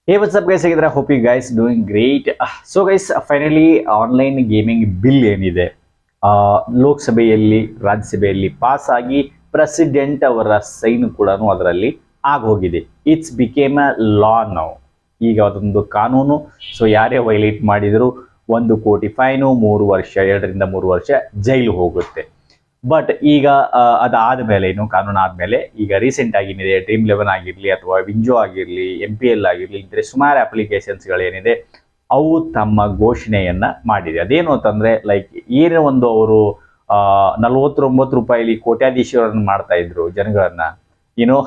Hey, what's up, guys? I hope you guys doing great. So, guys, finally, online gaming bill ಏನಿದೆ ಲೋಕಸಭೆಯಲ್ಲಿ ರಾಜ್ಯಸಭೆಯಲ್ಲಿ pass ಆಗಿ president ಅವರ sign ಕೂಡ ಅದರಲ್ಲಿ ಆಗೋಗಿದೆ. It's became a law now. ಈಗ ಅದೊಂದು ಕಾನೂನು. ಸೊ ಯಾರೇ ವೈಲೇಟ್ ಮಾಡಿದ್ರು 1 ಕೋಟಿ ಫೈನು, 3 ವರ್ಷ, 2 ರಿಂದ 3 ವರ್ಷ ಜೈಲು ಹೋಗುತ್ತೆ. ಬಟ್ ಈಗ ಅದಾದ್ಮೇಲೆ ಏನು ಕಾನೂನು ಆದ್ಮೇಲೆ ಈಗ ರೀಸೆಂಟ್ ಆಗಿನಿದೆ Dream11 ಆಗಿರ್ಲಿ ಅಥವಾ ವಿಂಜೋ ಆಗಿರ್ಲಿ, MPL ಆಗಿರ್ಲಿ, ಇದ್ರೆ ಸುಮಾರು ಅಪ್ಲಿಕೇಶನ್ಸ್ಗಳೇನಿದೆ ಅವು ತಮ್ಮ ಘೋಷಣೆಯನ್ನ ಮಾಡಿದೆ. ಅದೇನು ಅಂತಂದ್ರೆ ಲೈಕ್ ಏನೇ ಒಂದು ಅವರು 49 ರೂಪಾಯಿಲಿ ಕೋಟ್ಯಾಧೀಶರನ್ನು ಮಾಡ್ತಾ ಇದ್ರು ಜನಗಳನ್ನ, ಏನೋ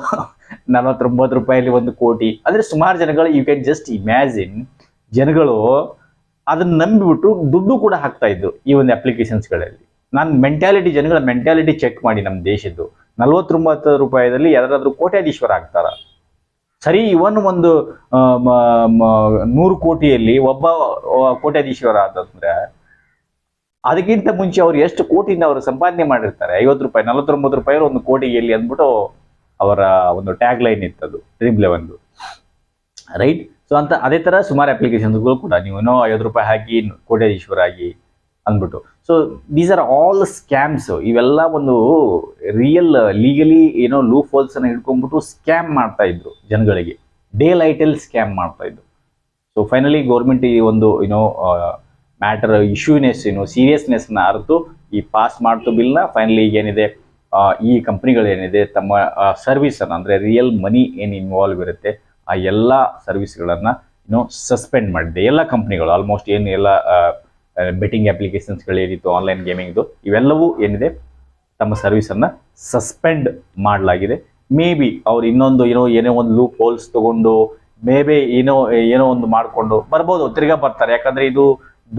49 ರೂಪಾಯಿಲಿ 1 ಕೋಟಿ ಅಂದ್ರೆ ಸುಮಾರು ಜನಗಳು, ಯು ಕ್ಯಾನ್ ಜಸ್ಟ್ ಇಮ್ಯಾಜಿನ್, ಜನಗಳು ಅದನ್ನ ನಂಬಿಬಿಟ್ಟು ದುಡ್ಡು ಕೂಡ ಹಾಕ್ತಾ ಇದ್ರು ಈ ಒಂದು ಅಪ್ಲಿಕೇಶನ್ಸ್ಗಳಲ್ಲಿ. ನಾನು ಜನಗಳ ಮೆಂಟ್ಯಾಲಿಟಿ ಚೆಕ್ ಮಾಡಿ ನಮ್ಮ ದೇಶದ್ದು 49 ರೂಪಾಯಿದಲ್ಲಿ ಯಾರಾದ್ರೂ ಕೋಟ್ಯಾಧೀಶ್ವರ ಆಗ್ತಾರ? ಸರಿ, ಇವನ್ ಒಂದು 100 ಕೋಟಿಯಲ್ಲಿ ಒಬ್ಬ ಕೋಟ್ಯಾಧೀಶ್ವರ ಅಂತಂದ್ರೆ ಅದಕ್ಕಿಂತ ಮುಂಚೆ ಅವ್ರು ಎಷ್ಟು ಕೋಟಿಯಿಂದ ಅವರು ಸಂಪಾದನೆ ಮಾಡಿರ್ತಾರೆ. 50 ರೂಪಾಯಿ, 49 ರೂಪಾಯಿ 1 ಕೋಟಿ ಎಲ್ಲಿ ಅಂದ್ಬಿಟ್ಟು ಅವರ ಒಂದು ಟ್ಯಾಗ್ ಲೈನ್ ಇತ್ತದು Dream11, ರೈಟ್? ಸೊ ಅಂತ ಅದೇ ತರ ಸುಮಾರು ಅಪ್ಲಿಕೇಶನ್ಸ್ಗಳು ಕೂಡ ನೀವು 50 ರೂಪಾಯಿ ಹಾಕಿ ಕೋಟ್ಯಾಧೀಶ್ವರ ಆಗಿ ಅಂದ್ಬಿಟ್ಟು. So these are all scams. ಇವೆಲ್ಲ ಒಂದು ರಿಯಲ್ ಲೀಗಲಿ ಏನೋ ಲೂಪ್ ಹೋಲ್ಸ್ ಅನ್ನ ಹಿಡ್ಕೊಂಡ್ಬಿಟ್ಟು ಸ್ಕ್ಯಾಮ್ ಮಾಡ್ತಾ ಇದ್ರು ಜನಗಳಿಗೆ, ಡೇ ಲೈಟಲ್ಲಿ ಸ್ಕ್ಯಾಮ್ ಮಾಡ್ತಾ ಇದ್ರು. ಸೊ ಫೈನಲಿ ಗೌರ್ಮೆಂಟ್ ಈ ಒಂದು ಏನೋ ಮ್ಯಾಟರ್ ಇಶ್ಯೂನೆಸ್, ಸೀರಿಯಸ್ನೆಸ್ ನ ಅರ್ತು ಈ ಪಾಸ್ ಮಾಡ್ತು ಬಿಲ್ನ. ಫೈನಲಿ ಈಗ ಏನಿದೆ, ಈ ಕಂಪ್ನಿಗಳೇನಿದೆ ತಮ್ಮ ಸರ್ವಿಸ್ ಅನ್ನ, ಅಂದ್ರೆ ರಿಯಲ್ ಮನಿ ಏನು ಇನ್ವಾಲ್ವ್ ಇರುತ್ತೆ ಆ ಎಲ್ಲ ಸರ್ವಿಸ್ಗಳನ್ನ ಸಸ್ಪೆಂಡ್ ಮಾಡಿದೆ. ಎಲ್ಲ ಕಂಪ್ನಿಗಳು ಆಲ್ಮೋಸ್ಟ್ ಏನು ಎಲ್ಲ ಬೆಟ್ಟಿಂಗ್ ಅಪ್ಲಿಕೇಶನ್ಸ್ಗಳೇನಿತ್ತು ಆನ್ಲೈನ್ ಗೇಮಿಂಗ್ದು, ಇವೆಲ್ಲವೂ ಏನಿದೆ ತಮ್ಮ ಸರ್ವಿಸನ್ನು ಸಸ್ಪೆಂಡ್ ಮಾಡಲಾಗಿದೆ. ಮೇ ಬಿ ಅವ್ರು ಇನ್ನೊಂದು ಏನೋ ಒಂದು ಲೂಪ್ ಹೋಲ್ಸ್ ತಗೊಂಡು ಮೇ ಬಿ ಏನೋ ಒಂದು ಮಾಡಿಕೊಂಡು ಬರ್ಬೋದು, ತಿರ್ಗಾ ಬರ್ತಾರೆ. ಯಾಕಂದ್ರೆ ಇದು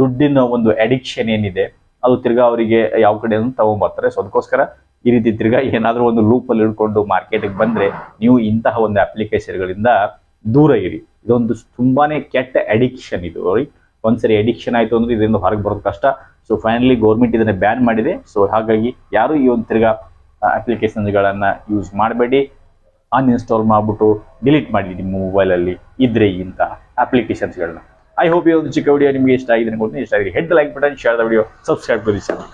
ದುಡ್ಡಿನ ಒಂದು ಅಡಿಕ್ಷನ್ ಏನಿದೆ ಅದು ತಿರ್ಗಾ ಅವರಿಗೆ ಯಾವ ಕಡೆ ತಗೊಂಡ್ಬರ್ತಾರೆ. ಸೊ ಅದಕ್ಕೋಸ್ಕರ ಈ ರೀತಿ ತಿರ್ಗಾ ಏನಾದರೂ ಒಂದು ಲೂಪಲ್ಲಿ ಹಿಡ್ಕೊಂಡು ಮಾರ್ಕೆಟಿಗೆ ಬಂದರೆ ನೀವು ಇಂತಹ ಒಂದು ಅಪ್ಲಿಕೇಶನ್ಗಳಿಂದ ದೂರ ಇರಿ. ಇದೊಂದು ತುಂಬಾನೇ ಕೆಟ್ಟ ಅಡಿಕ್ಷನ್ ಇದು. ಒಂದ್ಸರಿ ಅಡಿಕ್ಷನ್ ಆಯಿತು ಅಂದ್ರೆ ಇದರಿಂದ ಹೊರಗೆ ಬರೋದು ಕಷ್ಟ. ಸೊ ಫೈನಲಿ ಗೌರ್ಮೆಂಟ್ ಇದನ್ನ ಬ್ಯಾನ್ ಮಾಡಿದೆ. ಸೊ ಹಾಗಾಗಿ ಯಾರು ಈ ಒಂದು ತಿರ್ಗಾ ಅಪ್ಲಿಕೇಶನ್ಸ್ಗಳನ್ನ ಯೂಸ್ ಮಾಡಬೇಡಿ, ಅನ್ಇನ್ಸ್ಟಾಲ್ ಮಾಡ್ಬಿಟ್ಟು ಡಿಲೀಟ್ ಮಾಡಿ ನಿಮ್ಮ ಮೊಬೈಲಲ್ಲಿ ಇದ್ರೆ ಇಂಥ ಅಪ್ಲಿಕೇಶನ್ಸ್ಗಳನ್ನ. ಐ ಹೋಪ್ ಈ ಒಂದು ಚಿಕ್ಕ ವಿಡಿಯೋ ನಿಮಗೆ ಇಷ್ಟ ಆಗಿದೆ ಅನ್ಕೊಳ್ತೀನಿ. ಇಷ್ಟ ಆಗಿದೆ hit like button, share the video, subscribe to the channel.